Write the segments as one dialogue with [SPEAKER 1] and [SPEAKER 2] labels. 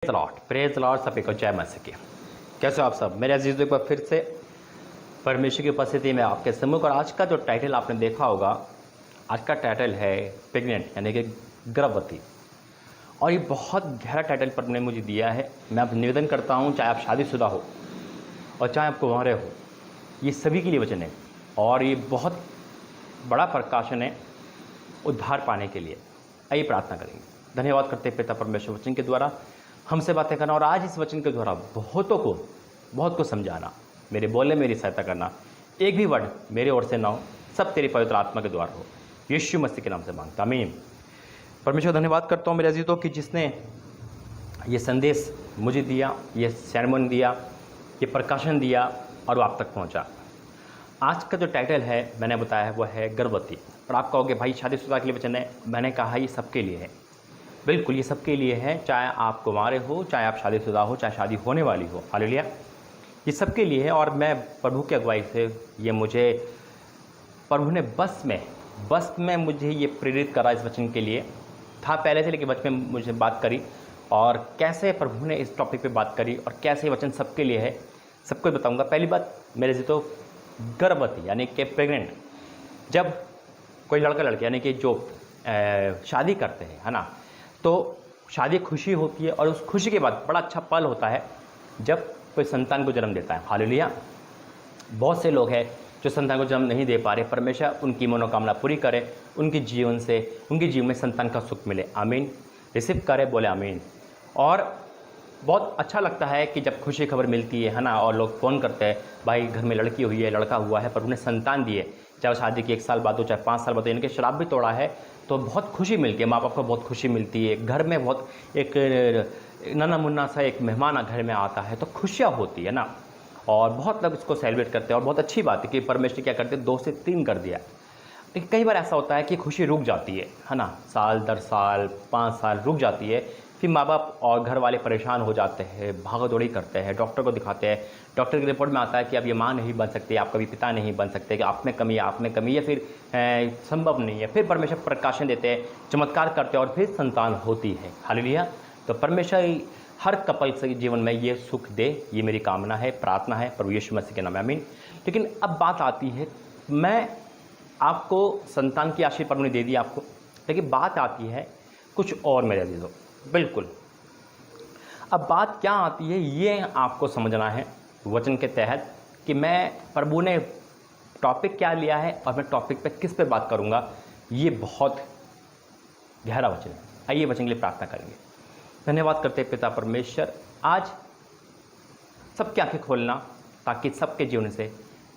[SPEAKER 1] Praise Lord सभी को जय मसीह की। कैसे हो आप सब? मेरे अजीज, एक बार फिर से परमेश्वर की उपस्थिति में आपके सम्मुख। और आज का जो टाइटल आपने देखा होगा, आज का टाइटल है प्रेग्नेंट, यानी कि गर्भवती। और ये बहुत गहरा टाइटल पर ने मुझे दिया है। मैं आप निवेदन करता हूँ, चाहे आप शादीशुदा हो और चाहे आप कुंवारे हो, ये सभी के लिए वचन है। और ये बहुत बड़ा प्रकाशन है उद्धार पाने के लिए। आइए प्रार्थना करेंगे। धन्यवाद करते हैं पिता परमेश्वर वचन के द्वारा हमसे बातें करना, और आज इस वचन के द्वारा बहुत को समझाना, मेरे बोलने मेरी सहायता करना। एक भी वर्ड मेरे ओर से ना हो, सब तेरी पवित्र आत्मा के द्वारा हो। यीशु मसीह के नाम से मांगता, आमीन। परमेश्वर धन्यवाद करता हूँ मेरे अजीजों की, जिसने ये संदेश मुझे दिया, ये सेरेमनी दिया, ये प्रकाशन दिया और वो आप तक पहुँचा। आज का जो टाइटल है मैंने बताया है वो है गर्भवती। और आप कहोगे भाई शादीशुदा के लिए वचन है। मैंने कहा ये सबके लिए है। बिल्कुल ये सबके लिए है, चाहे आप कुंवारे हो, चाहे आप शादीशुदा हो, चाहे शादी होने वाली हो। हालेलुया, ये सबके लिए है। और मैं प्रभु की अगुवाई से ये मुझे प्रभु ने बस में मुझे ये प्रेरित करा इस वचन के लिए। था पहले से, लेकिन वचन में मुझे बात करी और कैसे प्रभु ने इस टॉपिक पे बात करी और कैसे ये वचन सबके लिए है, सबको बताऊंगा। पहली बात मेरे से, तो गर्भवती यानी कि प्रेग्नेंट, जब कोई लड़का लड़की यानी कि जो शादी करते हैं, है ना, तो शादी खुशी होती है। और उस खुशी के बाद बड़ा अच्छा पल होता है जब कोई संतान को जन्म देता है। हालेलुया। बहुत से लोग हैं जो संतान को जन्म नहीं दे पा रहे। परमेश्वर उनकी मनोकामना पूरी करे, उनके जीवन में संतान का सुख मिले। आमीन। रिसीव करे, बोले आमीन। और बहुत अच्छा लगता है कि जब खुशी खबर मिलती है ना, और लोग फ़ोन करते हैं, भाई घर में लड़की हुई है, लड़का हुआ है, पर उन्हें संतान दी है, चाहे शादी के 1 साल बाद हो, चाहे 5 साल बाद हो, इनके शराब भी तोड़ा है, तो बहुत खुशी मिलती है। माँ बाप को बहुत खुशी मिलती है। घर में बहुत एक नन्हा मुन्ना सा एक मेहमान घर में आता है तो खुशियाँ होती है ना। और बहुत लोग इसको सेलिब्रेट करते हैं। और बहुत अच्छी बात है कि परमेश्वर क्या करते हैं, 2 से 3 कर दिया। लेकिन कई बार ऐसा होता है कि खुशी रुक जाती है ना, साल दर साल 5 साल रुक जाती है। फिर माँ बाप और घर वाले परेशान हो जाते हैं, भागा दौड़ी करते हैं, डॉक्टर को दिखाते हैं। डॉक्टर की रिपोर्ट में आता है कि अब ये माँ नहीं बन सकती, आप कभी पिता नहीं बन सकते, कि आप में कमी है, फिर संभव नहीं है। फिर परमेश्वर प्रकाशन देते हैं, चमत्कार करते हैं और फिर संतान होती है। हालेलुया। तो परमेश्वर हर कपल से जीवन में ये सुख दे, ये मेरी कामना है, प्रार्थना है, प्रभु यीशु मसीह के नाम में आमीन। लेकिन अब बात आती है, मैं आपको संतान की आशीष प्रभु ने दे दी आपको, लेकिन बात आती है कुछ और मेरे अजीजों। बिल्कुल, अब बात क्या आती है ये आपको समझना है वचन के तहत, कि मैं प्रभु ने टॉपिक क्या लिया है और मैं टॉपिक पे किस पे बात करूंगा। ये बहुत गहरा वचन है। आइए वचन के लिए प्रार्थना करेंगे। धन्यवाद करते हैं पिता परमेश्वर, आज सबकी आंखें खोलना, ताकि सबके जीवन से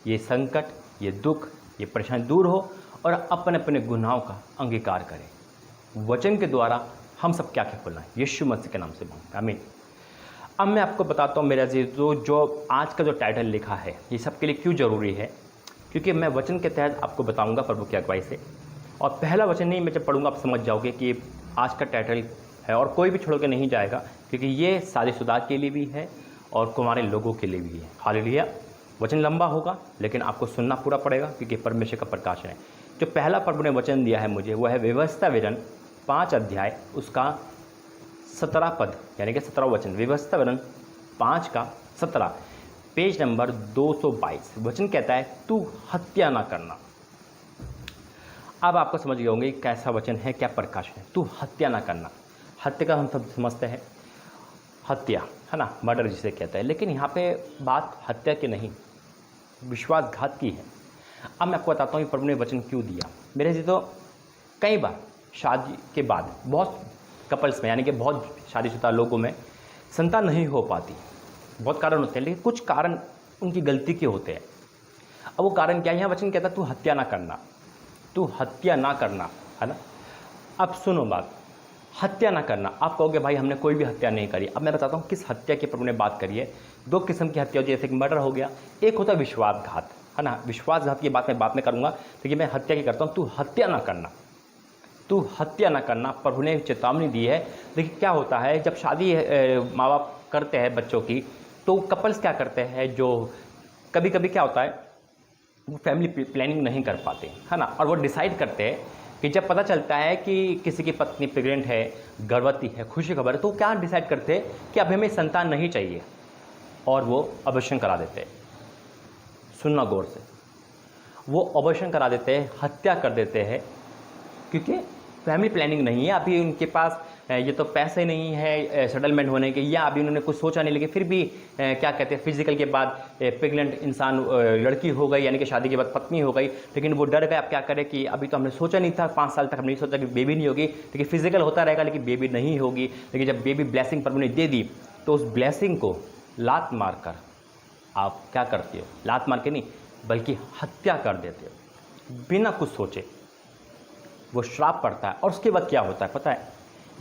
[SPEAKER 1] ये संकट, ये दुख, ये परेशानी दूर हो और अपने अपने गुनाहों का अंगीकार करें। वचन के द्वारा हम सब क्या खोलना है, यीशु मसीह के नाम से मांगते हैं, आमीन। अब मैं आपको बताता हूँ मेरे अजीजों, जो आज का जो टाइटल लिखा है ये सबके लिए क्यों ज़रूरी है, क्योंकि मैं वचन के तहत आपको बताऊंगा प्रभु की अगुवाई से। और पहला वचन नहीं, मैं जब पढ़ूंगा आप समझ जाओगे कि आज का टाइटल है, और कोई भी छोड़ के नहीं जाएगा, क्योंकि ये शादीशुदा के लिए भी है और कुंवारे लोगों के लिए भी है। हालेलुया। वचन लंबा होगा लेकिन आपको सुनना पूरा पड़ेगा, क्योंकि परमेश्वर का प्रकाशन है। जो पहला प्रभु ने वचन दिया है मुझे, वो है व्यवस्था विवरण 5 अध्याय, उसका 17 पद, यानी कि 17वां वचन। व्यवस्था विवरण 5 का 17, पेज नंबर 222। वचन कहता है, तू हत्या ना करना। अब आपको समझ गए होंगे कैसा वचन है, क्या प्रकाशन है। तू हत्या ना करना। हत्या का हम सब समझते हैं, हत्या है ना, मर्डर जिसे कहते हैं। लेकिन यहाँ पे बात हत्या की नहीं, विश्वासघात की है। अब मैं आपको बताता हूँ प्रभु ने वचन क्यों दिया। मेरे जी, तो कई बार शादी के बाद बहुत कपल्स में, यानी कि बहुत शादीशुदा लोगों में संतान नहीं हो पाती। बहुत कारण होते हैं, लेकिन कुछ कारण उनकी गलती के होते हैं। अब वो कारण क्या है? यहाँ वचन कहता है तू हत्या ना करना, तू हत्या ना करना, है ना। अब सुनो बात, हत्या ना करना। आप कहोगे भाई हमने कोई भी हत्या नहीं करी। अब मैं बताता हूँ किस हत्या की प्रभु ने बात करी है। 2 किस्म की हत्या, जैसे कि मर्डर हो गया, एक होता है विश्वासघात, है ना। विश्वासघात की बात मैं बाद में करूँगा, लेकिन मैं हत्या की करता हूँ। तू हत्या ना करना, तू हत्या ना करना, प्रभु ने चेतावनी दी है। देखिए क्या होता है, जब शादी माँ बाप करते हैं बच्चों की, तो कपल्स क्या करते हैं, जो कभी कभी क्या होता है, वो फैमिली प्लानिंग नहीं कर पाते, है ना। और वो डिसाइड करते हैं कि जब पता चलता है कि किसी की पत्नी प्रेग्नेंट है, गर्भवती है, खुशी खबर है, तो क्या डिसाइड करते हैं कि अब हमें संतान नहीं चाहिए और वो अबॉर्शन करा देते हैं। सुनना गौर से, वो अबॉर्शन करा देते हैं, हत्या कर देते हैं, क्योंकि फैमिली प्लानिंग नहीं है, अभी उनके पास ये तो पैसे नहीं है सेटलमेंट होने के, या अभी उन्होंने कुछ सोचा नहीं, लेकिन फिर भी क्या कहते हैं, फिजिकल के बाद प्रेग्नेंट इंसान लड़की हो गई, यानी कि शादी के बाद पत्नी हो गई, लेकिन वो डर गए। अब क्या करें कि अभी तो हमने सोचा नहीं था, 5 साल तक हमने नहीं सोचा कि बेबी नहीं होगी, लेकिन फिजिकल होता रहेगा लेकिन बेबी नहीं होगी। लेकिन जब बेबी ब्लेसिंग परमानेंट दे दी तो उस ब्लेसिंग को लात मार कर आप क्या करते हो, लात मार के नहीं बल्कि हत्या कर देते हो बिना कुछ सोचे। वो श्राप पड़ता है और उसके बाद क्या होता है पता है,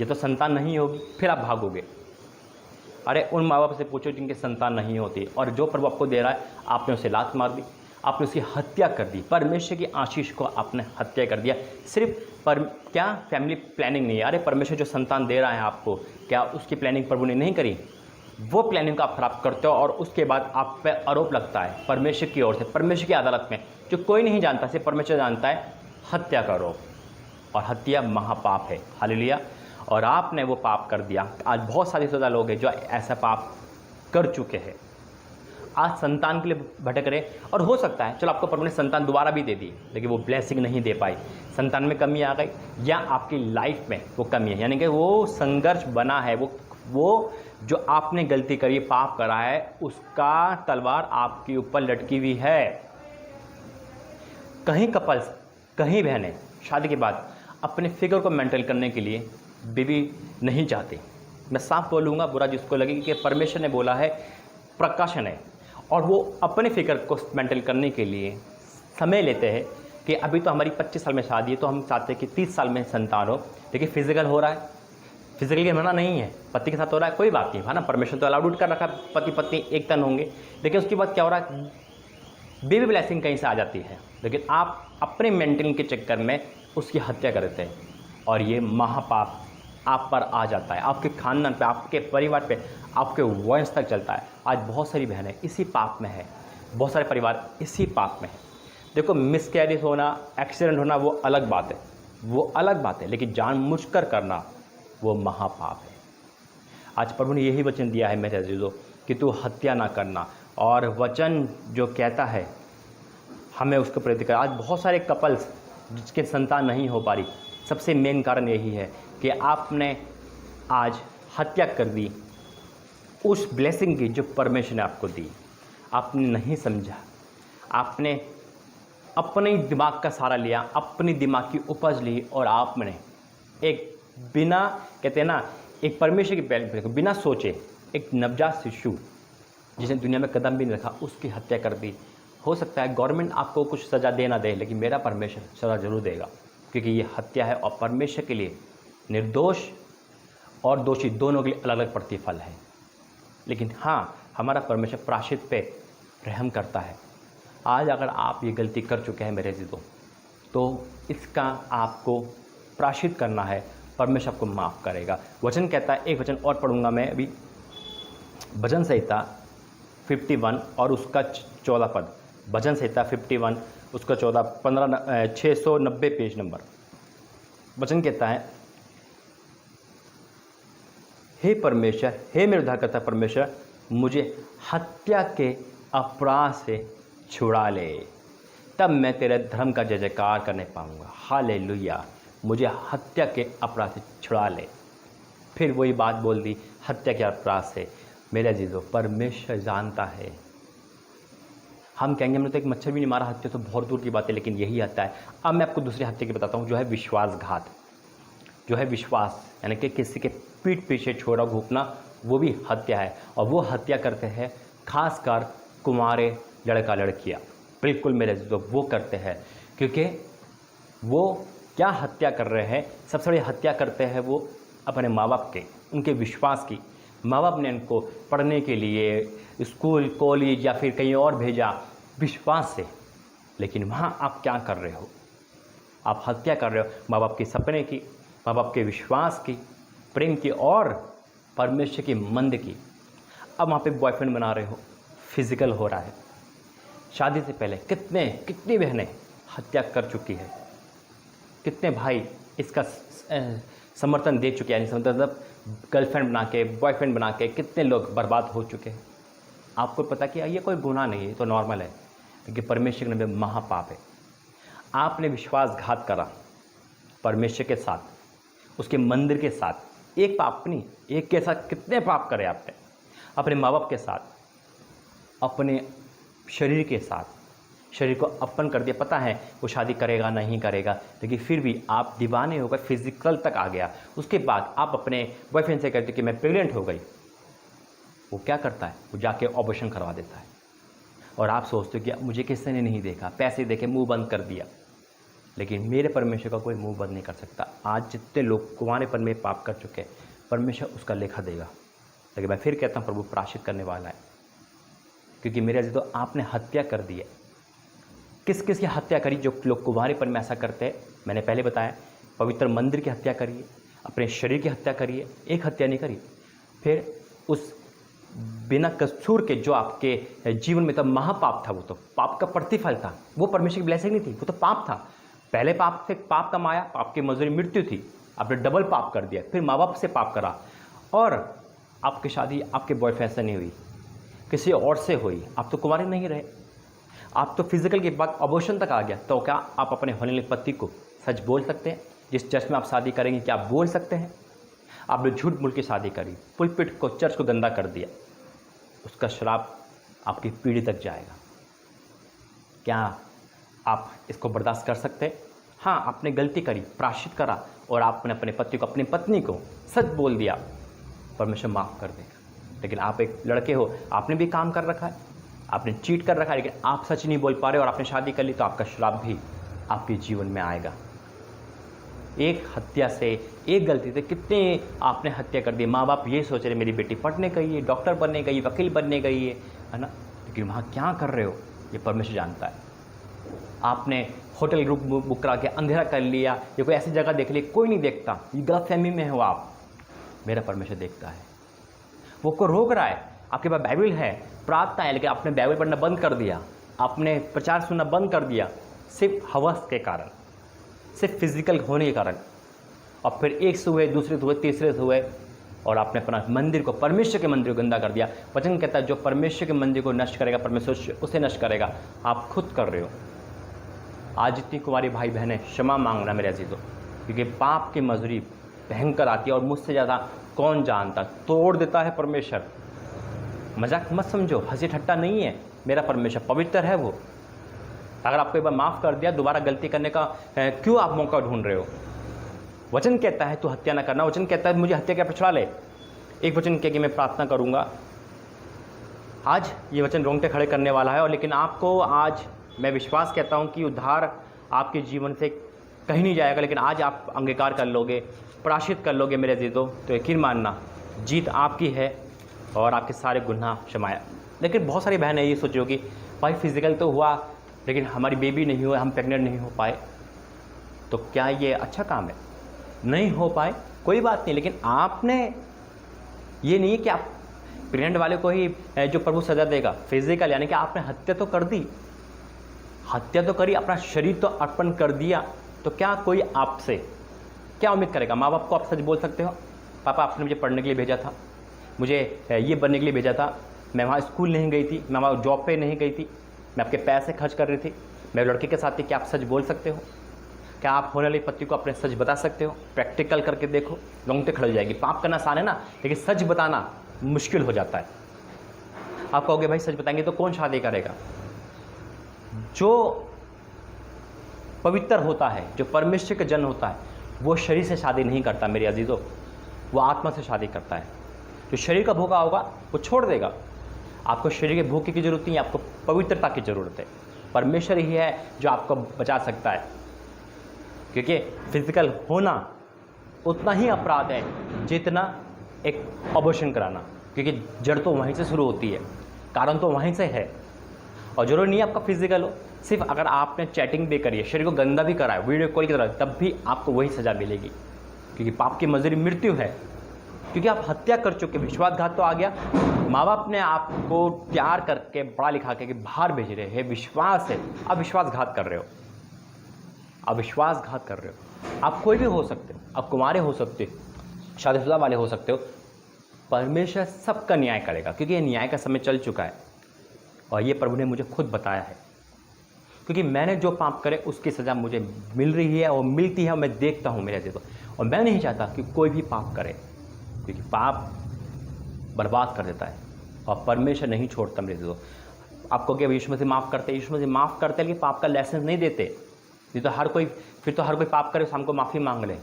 [SPEAKER 1] ये तो संतान नहीं होगी, फिर आप भागोगे। अरे उन माँ बाप से पूछो जिनके संतान नहीं होती, और जो प्रभु आपको दे रहा है आपने उसे लात मार दी, आपने उसकी हत्या कर दी, परमेश्वर की आशीष को आपने हत्या कर दिया। सिर्फ क्या फैमिली प्लानिंग नहीं है, अरे परमेश्वर जो संतान दे रहा है आपको, क्या उसकी प्लानिंग प्रभु ने नहीं करी? वो प्लानिंग को आप खराब करते हो और उसके बाद आप पे आरोप लगता है परमेश्वर की ओर से, परमेश्वर की अदालत में, जो कोई नहीं जानता, सिर्फ परमेश्वर जानता है, हत्या करो। और हत्या महापाप है, हालेलुया। और आपने वो पाप कर दिया। आज बहुत सारे शुदा लोग हैं जो ऐसा पाप कर चुके हैं, आज संतान के लिए भटक रहे। और हो सकता है चलो आपको प्रभु ने संतान दोबारा भी दे दी, लेकिन वो ब्लेसिंग नहीं दे पाई, संतान में कमी आ गई, या आपकी लाइफ में वो कमी है, यानी कि वो संघर्ष बना है, वो जो आपने गलती करी, पाप करा है, उसका तलवार आपके ऊपर लटकी हुई है। कहीं कपल्स, कहीं बहनें शादी के बाद अपने फिगर को मेंटेन करने के लिए बेबी नहीं चाहते। मैं साफ बोलूँगा, बुरा जिसको लगे, कि परमेश्वर ने बोला है प्रकाशन है, और वो अपने फिगर को मेंटेन करने के लिए समय लेते हैं कि अभी तो हमारी 25 साल में शादी है, तो हम चाहते हैं कि 30 साल में संतान हो, लेकिन फिजिकल हो रहा है, फिजिकल के मना नहीं है, पति के साथ हो रहा है, कोई बात नहीं है ना, परमेश्वर तो अलाउड कर रखा, पति पत्नी एक तन होंगे। लेकिन उसके बाद क्या हो रहा है, बेबी ब्लेसिंग कहीं से आ जाती है, लेकिन आप अपने मेंटेन के चक्कर में उसकी हत्या कर देते हैं, और ये महापाप आप पर आ जाता है, आपके खानदान पे, आपके परिवार पे, आपके वंश तक चलता है। आज बहुत सारी बहनें इसी पाप में है, बहुत सारे परिवार इसी पाप में है। देखो, मिसकैरेज होना, एक्सीडेंट होना वो अलग बात है, वो अलग बात है, लेकिन जानबूझकर करना वो महापाप है। आज प्रभु ने यही वचन दिया है मेरे अजीजों कि तू हत्या ना करना, और वचन जो कहता है हमें उसको प्रेरित कर। आज बहुत सारे कपल्स जिसके संतान नहीं हो पा रही, सबसे मेन कारण यही है कि आपने आज हत्या कर दी उस ब्लेसिंग की जो परमेश्वर ने आपको दी। आपने नहीं समझा, आपने अपने दिमाग का सहारा लिया, अपनी दिमाग की उपज ली, और आपने एक बिना, कहते हैं ना, एक परमेश्वर की बिना सोचे एक नवजात शिशु जिसने दुनिया में कदम भी नहीं रखा, उसकी हत्या कर दी। हो सकता है गवर्नमेंट आपको कुछ सज़ा दे ना दे, लेकिन मेरा परमेश्वर सज़ा जरूर देगा, क्योंकि ये हत्या है, और परमेश्वर के लिए निर्दोष और दोषी दोनों के लिए अलग अलग प्रतिफल है। लेकिन हाँ, हमारा परमेश्वर प्रायश्चित पे रहम करता है। आज अगर आप ये गलती कर चुके हैं मेरे अजीजों, तो इसका आपको प्रायश्चित करना है, परमेश्वर आपको माफ़ करेगा। वचन कहता है, एक वचन और पढ़ूंगा मैं अभी, भजन संहिता 51 और उसका 14 पद, भजन संहिता 51 उसका 14, 690 पेज नंबर। वचन कहता है, हे परमेश्वर, हे मेरे उद्धारकर्ता परमेश्वर, मुझे हत्या के अपराध से छुड़ा ले, तब मैं तेरे धर्म का जय जयकार करने पाऊंगा। हालेलुया, मुझे हत्या के अपराध से छुड़ा ले। फिर वही बात बोल दी, हत्या के अपराध से। मेरे अजीजों, परमेश्वर जानता है। हम कहेंगे हमने तो एक मच्छर भी नहीं मारा, हत्या तो बहुत दूर की बात है, लेकिन यही हत्या है। अब मैं आपको दूसरी हत्या की बताता हूँ, जो है विश्वासघात, जो है विश्वास, यानी कि किसी के पीठ पीछे छोड़ा घूपना, वो भी हत्या है। और वो हत्या करते हैं खासकर कुंवारे लड़का लड़कियाँ, बिल्कुल मेरे अजीजों वो करते हैं, क्योंकि वो क्या हत्या कर रहे हैं, सबसे बड़ी हत्या करते हैं वो अपने माँ बाप के, उनके विश्वास की। माँ बाप ने उनको पढ़ने के लिए स्कूल, कॉलेज या फिर कहीं और भेजा विश्वास से, लेकिन वहाँ आप क्या कर रहे हो, आप हत्या कर रहे हो माँ बाप के सपने की, माँ बाप के विश्वास की, प्रेम की, और परमेश्वर की मंद की। अब वहाँ पे बॉयफ्रेंड बना रहे हो, फिजिकल हो रहा है। शादी से पहले कितनी बहनें हत्या कर चुकी है, कितने भाई इसका समर्थन दे चुके हैं, यानी मतलब गर्लफ्रेंड बना के, बॉयफ्रेंड बना के कितने लोग बर्बाद हो चुके हैं। आपको पता कि ये कोई गुनाह नहीं है, तो नॉर्मल है, क्योंकि परमेश्वर के नबी महापाप है। आपने विश्वासघात करा परमेश्वर के साथ, उसके मंदिर के साथ। एक पाप नहीं, एक के साथ कितने पाप करे आपने, अपने माँ बाप के साथ, अपने शरीर के साथ। शरीर को अर्पण कर दिया, पता है वो शादी करेगा नहीं करेगा, लेकिन फिर भी आप दीवाने हो गए, फिजिकल तक आ गया। उसके बाद आप अपने बॉयफ्रेंड से कहते कि मैं प्रेग्नेंट हो गई। वो क्या करता है, वो जाके ऑपरेशन करवा देता है, और आप सोचते हो कि मुझे किसी ने नहीं देखा, पैसे देखे मुंह बंद कर दिया। लेकिन मेरे परमेश्वर का कोई मुंह बंद नहीं कर सकता। आज जितने लोग कुंवारेपन में पाप कर चुके हैं, परमेश्वर उसका लेखा देगा। लेकिन मैं फिर कहता हूँ, प्रभु प्रायश्चित करने वाला है, क्योंकि मेरे अजीजों तो आपने हत्या कर दी है। किस किस की हत्या करी? जो लोग कुंवारेपन में ऐसा करते हैं, मैंने पहले बताया, पवित्र मंदिर की हत्या करिए, अपने शरीर की हत्या करिए, एक हत्या नहीं करी। फिर उस बिना कसूर के जो आपके जीवन में तो महापाप था, वो तो पाप का प्रतिफल था, वो परमेश्वर की ब्लेसिंग नहीं थी, वो तो पाप था। पहले पाप से पाप कमाया, पाप की मजदूरी मृत्यु थी, आपने डबल पाप कर दिया। फिर माँ बाप से पाप करा, और आपकी शादी आपके बॉयफ्रेंड से नहीं हुई, किसी और से हुई। आप तो कुंवारे नहीं रहे, आप तो फिजिकल के बाद अबॉर्शन तक आ गया। तो क्या आप अपने होने वाले पति को सच बोल सकते हैं? जिस चर्च में आप शादी करेंगे, क्या आप बोल सकते हैं? आपने झूठ बोल के शादी करी, पुलपिट को, चर्च को गंदा कर दिया, उसका श्राप आपकी पीढ़ी तक जाएगा। क्या आप इसको बर्दाश्त कर सकते हैं? हाँ, आपने गलती करी, प्रायश्चित करा, और आपने अपने पति को, अपनी पत्नी को सच बोल दिया, परमेश्वर माफ़ कर देगा। लेकिन आप एक लड़के हो, आपने भी काम कर रखा है, आपने चीट कर रखा है, लेकिन आप सच नहीं बोल पा रहे और आपने शादी कर ली, तो आपका श्राप भी आपके जीवन में आएगा। एक हत्या से, एक गलती से कितने आपने हत्या कर दी। माँ बाप ये सोच रहे मेरी बेटी पढ़ने गई है, डॉक्टर बनने गई, वकील बनने गई है ना, लेकिन वहाँ क्या कर रहे हो ये परमेश्वर जानता है। आपने होटल ग्रुप बुक करा के अंधेरा कर लिया, या कोई ऐसी जगह देख ली, कोई नहीं देखता, ये गलतफहमी में हो आप, मेरा परमेश्वर देखता है। वो को रोक रहा है, आपके पास बाइबल है, प्रार्थना है, लेकिन आपने बाइबल पढ़ना बंद कर दिया, आपने प्रचार सुनना बंद कर दिया, सिर्फ हवस के कारण, सिर्फ फिजिकल होने के कारण। और फिर एक से हुए, दूसरे से हुए, तीसरे से हुए, और आपने अपना मंदिर को, परमेश्वर के मंदिर को गंदा कर दिया। वचन कहता है जो परमेश्वर के मंदिर को नष्ट करेगा, परमेश्वर उसे नष्ट करेगा। आप खुद कर रहे हो। आज जितनी कुंवारी भाई बहनें, क्षमा मांगना मेरे अजीजों, क्योंकि पाप की मजदूरी भयंकर आती है, और मुझसे ज़्यादा कौन जानता, तोड़ देता है परमेश्वर। मजाक मत समझो, हंसी ठट्टा नहीं है। मेरा परमेश्वर पवित्र है। वो अगर आपको एक बार माफ़ कर दिया, दोबारा गलती करने का क्यों आप मौका ढूंढ रहे हो? वचन कहता है तू हत्या ना करना, वचन कहता है मुझे हत्या क्या पछड़ा ले। एक वचन कह कि मैं प्रार्थना करूंगा। आज ये वचन रोंगटे खड़े करने वाला है, और लेकिन आपको आज मैं विश्वास कहता हूं कि उद्धार आपके जीवन से कहीं नहीं जाएगा, लेकिन आज आप अंगीकार कर लोगे, प्रायश्चित कर लोगे मेरे अजीजों, तो यकीन मानना जीत आपकी है और आपके सारे गुनाह क्षमाया। लेकिन बहुत सारी बहनें ये सोच रही हो कि भाई फिजिकल तो हुआ, लेकिन हमारी बेबी नहीं हुआ, हम प्रेग्नेंट नहीं हो पाए, तो क्या ये अच्छा काम है? नहीं हो पाए कोई बात नहीं, लेकिन आपने ये नहीं कि आप प्रेग्नेंट वाले को ही जो प्रभु सजा देगा फिजिकल, यानी कि आपने हत्या तो कर दी, हत्या तो करी, अपना शरीर तो अर्पण कर दिया, तो क्या कोई आपसे क्या उम्मीद करेगा? माँ बाप को आप सच बोल सकते हो, पापा आपने मुझे पढ़ने के लिए भेजा था, मुझे ये बनने के लिए भेजा था, मैं वहाँ स्कूल नहीं गई थी, मैं वहाँ जॉब पे नहीं गई थी, मैं आपके पैसे खर्च कर रही थी, मैं लड़के के साथ थी। क्या आप सच बोल सकते हो? क्या आप होने वाली पति को अपने सच बता सकते हो? प्रैक्टिकल करके देखो, रोंगटे खड़े हो जाएगी। पाप करना आसान है ना, लेकिन सच बताना मुश्किल हो जाता है। आप कहोगे भाई सच बताएंगे तो कौन शादी करेगा? जो पवित्र होता है, जो परमेश्वर का जन होता है, वो शरीर से शादी नहीं करता मेरे अजीजों, वो आत्मा से शादी करता है। जो शरीर का भूखा होगा वो छोड़ देगा। आपको शरीर के भूखे की जरूरत नहीं है, आपको पवित्रता की ज़रूरत है। परमेश्वर ही है जो आपको बचा सकता है, क्योंकि फिजिकल होना उतना ही अपराध है जितना एक अबॉर्शन कराना, क्योंकि जड़ तो वहीं से शुरू होती है, कारण तो वहीं से है। और जरूरी नहीं है आपका फिजिकल हो, सिर्फ अगर आपने चैटिंग भी करी है, शरीर को गंदा भी करा है वीडियो कॉल की तरह, तब भी आपको वही सज़ा मिलेगी, क्योंकि पाप की मजदूरी मृत्यु है। क्योंकि आप हत्या कर चुके, विश्वासघात तो आ गया। माँ बाप ने आपको प्यार करके, पढ़ा लिखा के बाहर भेज रहे हैं, विश्वास है, आप विश्वासघात कर रहे हो। आप विश्वासघात कर रहे हो, आप कोई भी हो सकते हो, आप कुमारे हो सकते हो, शादीशुदा वाले हो सकते हो, परमेश्वर सबका न्याय करेगा, क्योंकि ये न्याय का समय चल चुका है और ये प्रभु ने मुझे खुद बताया है। क्योंकि मैंने जो पाप करे उसकी सज़ा मुझे मिल रही है और मिलती है, मैं देखता हूँ मेरे से, और मैं नहीं चाहता कि कोई भी पाप करे, क्योंकि पाप बर्बाद कर देता है और परमेश्वर नहीं छोड़ता मेरे से। आपको क्या यीशु मसीह माफ़ करते, यीशु मसीह माफ़ करते, लेकिन पाप का लाइसेंस नहीं देते। नहीं तो हर कोई पाप करे तो हमको माफ़ी मांग ले।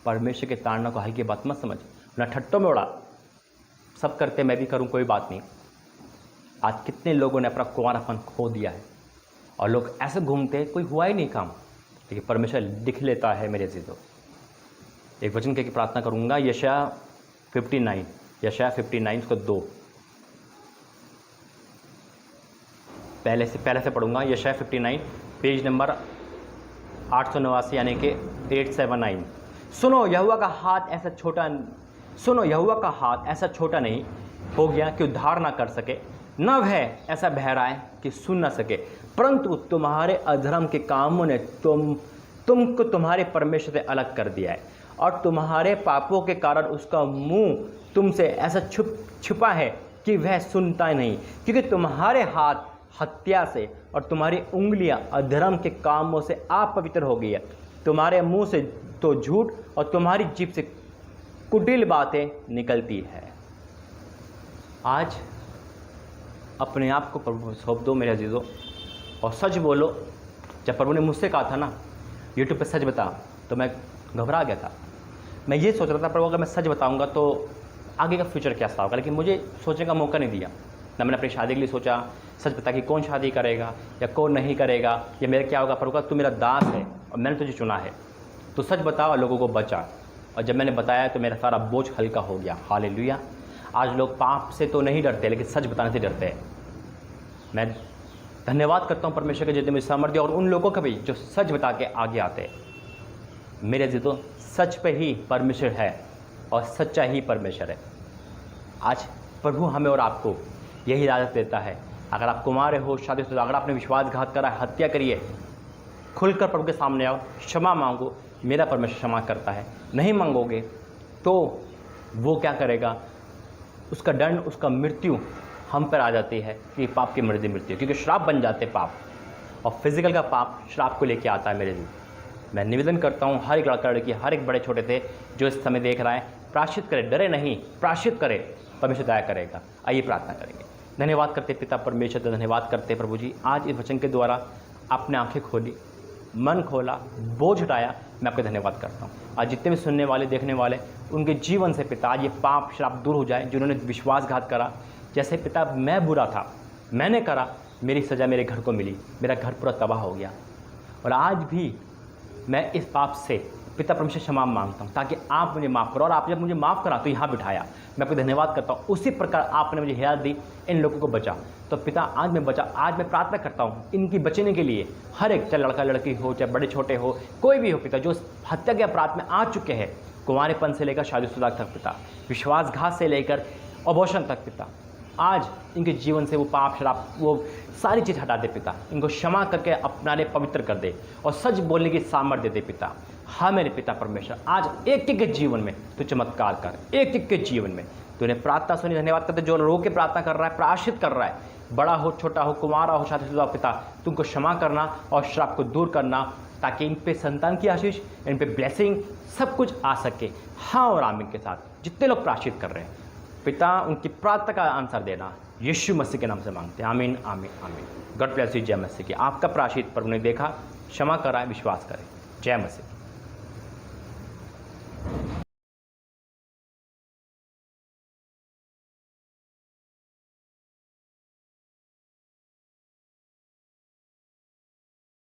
[SPEAKER 1] परमेश्वर के ताड़ना को हल्की बात मत समझ, ना ठट्टों में उड़ा, सब करते मैं भी करूं, कोई बात नहीं। आज कितने लोगों ने अपना कुंवारापन खो दिया है और लोग ऐसे घूमते हैं, कोई हुआ ही नहीं काम, लेकिन परमेश्वर लिख लेता है मेरे से। तो एक वचन की प्रार्थना करूंगा, यशायाह 59 को 2 पहले से पढ़ूंगा। यशायाह 59 पेज नंबर 889 यानी कि 879। सुनो यहोवा का हाथ ऐसा छोटा नहीं हो गया कि उद्धार ना कर सके, न वह ऐसा बहरा है कि सुन न सके, परंतु तुम्हारे अधर्म के कामों ने तुमको तुम्हारे परमेश्वर से अलग कर दिया है, और तुम्हारे पापों के कारण उसका मुंह तुमसे ऐसा छुपा है कि वह सुनता नहीं। क्योंकि तुम्हारे हाथ हत्या से और तुम्हारी उंगलियां अधर्म के कामों से अपवित्र हो गई है। तुम्हारे मुंह से तो झूठ और तुम्हारी जीभ से कुटिल बातें निकलती है। आज अपने आप को प्रभु सौंप दो मेरे अजीजों और सच बोलो। जब प्रभु ने मुझसे कहा था ना यूट्यूब पे सच बता, तो मैं घबरा गया था। मैं ये सोच रहा था प्रभु अगर मैं सच बताऊंगा तो आगे का फ्यूचर कैसा होगा, लेकिन मुझे सोचने का मौका नहीं दिया। ना मैंने अपनी शादी के लिए सोचा सच बता कि कौन शादी करेगा या कौन नहीं करेगा या मेरा क्या होगा। प्रभु का तू मेरा दास है और मैंने तुझे चुना है, तो सच बता और लोगों को बचा। और जब मैंने बताया तो मेरा सारा बोझ हल्का हो गया। हालेलुया। आज लोग पाप से तो नहीं डरते, लेकिन सच बताने से डरते हैं। मैं धन्यवाद करता हूँ परमेश्वर के जितने मुझे सामर्थ्य और उन लोगों का भी जो सच बता के आगे आते हैं। मेरे जीतो सच पे ही परमेश्वर है और सच्चा ही परमेश्वर है। आज प्रभु हमें और आपको यही इजाज़त देता है, अगर आप कुमार हो, शादीशुदा, अगर आपने विश्वासघात करा, हत्या करिए, खुलकर प्रभु के सामने आओ, क्षमा मांगो, मेरा परमेश्वर क्षमा करता है। नहीं मांगोगे तो वो क्या करेगा, उसका दंड, उसका मृत्यु हम पर आ जाती है कि पाप की मृत्यु, क्योंकि श्राप बन जाते पाप, और फिजिकल का पाप श्राप को लेके आता है। मेरे लिए मैं निवेदन करता हूँ हर एक लड़का लड़की, हर एक बड़े छोटे थे जो इस समय देख रहा है, प्रायश्चित करे, डरे नहीं, प्रायश्चित करे, परमेश्वर दया करेगा। आइए प्रार्थना करेंगे। धन्यवाद करते पिता परमेश्वर, धन्यवाद करते प्रभु जी, आज इस वचन के द्वारा आपने आंखें खोली, मन खोला, बोझ उठाया। मैं आपका धन्यवाद करता हूँ। आज जितने भी सुनने वाले, देखने वाले, उनके जीवन से पिता आज ये पाप श्राप दूर हो जाए, जिन्होंने विश्वासघात करा। जैसे पिता मैं बुरा था, मैंने करा, मेरी सज़ा मेरे घर को मिली, मेरा घर पूरा तबाह हो गया, और आज भी मैं इस पाप से पिता परमेश्वर क्षमा मांगता हूँ, ताकि आप मुझे माफ़ करो। और आप जब मुझे माफ़ करा तो यहाँ बिठाया, मैं आपको धन्यवाद करता हूँ। उसी प्रकार आपने मुझे हिदायत दी, इन लोगों को बचा। तो पिता आज मैं बचा, आज मैं प्रार्थना करता हूँ इनकी बचने के लिए, हर एक, चाहे लड़का लड़की हो, चाहे बड़े छोटे हो, कोई भी हो पिता, जो हत्या के अपराध में आ चुके हैं, कुंवारेपन से लेकर शादीशुदा तक पिता, विश्वासघात से लेकर अबॉर्शन तक पिता, आज इनके जीवन से वो पाप शराब, वो सारी चीज़ हटा दे पिता, इनको क्षमा करके अपनाने पवित्र कर दे और सच बोलने की सामर्थ्य दे पिता। हाँ मेरे पिता परमेश्वर, आज एक एक के जीवन में तो चमत्कार कर, एक एक के जीवन में तूने प्रार्थना सुनी। धन्यवाद करते जो रो के प्रार्थना कर रहा है, प्रायश्चित कर रहा है, बड़ा हो, छोटा हो, कुमारा हो, शादीशुदा पिता, तुमको क्षमा करना और श्राप को दूर करना, ताकि इन पे संतान की आशीष, इन पे ब्लेसिंग, सब कुछ आ सके। हाँ और आमीन के साथ जितने लोग प्रायश्चित कर रहे हैं पिता, उनकी प्रार्थना का आंसर देना, यीशु मसीह के नाम से मांगते हैं। आमीन आमीन आमीन। God bless you. जय मसीह की। आपका प्रायश्चित प्रभु ने देखा, क्षमा करा, विश्वास करें। जय मसीह।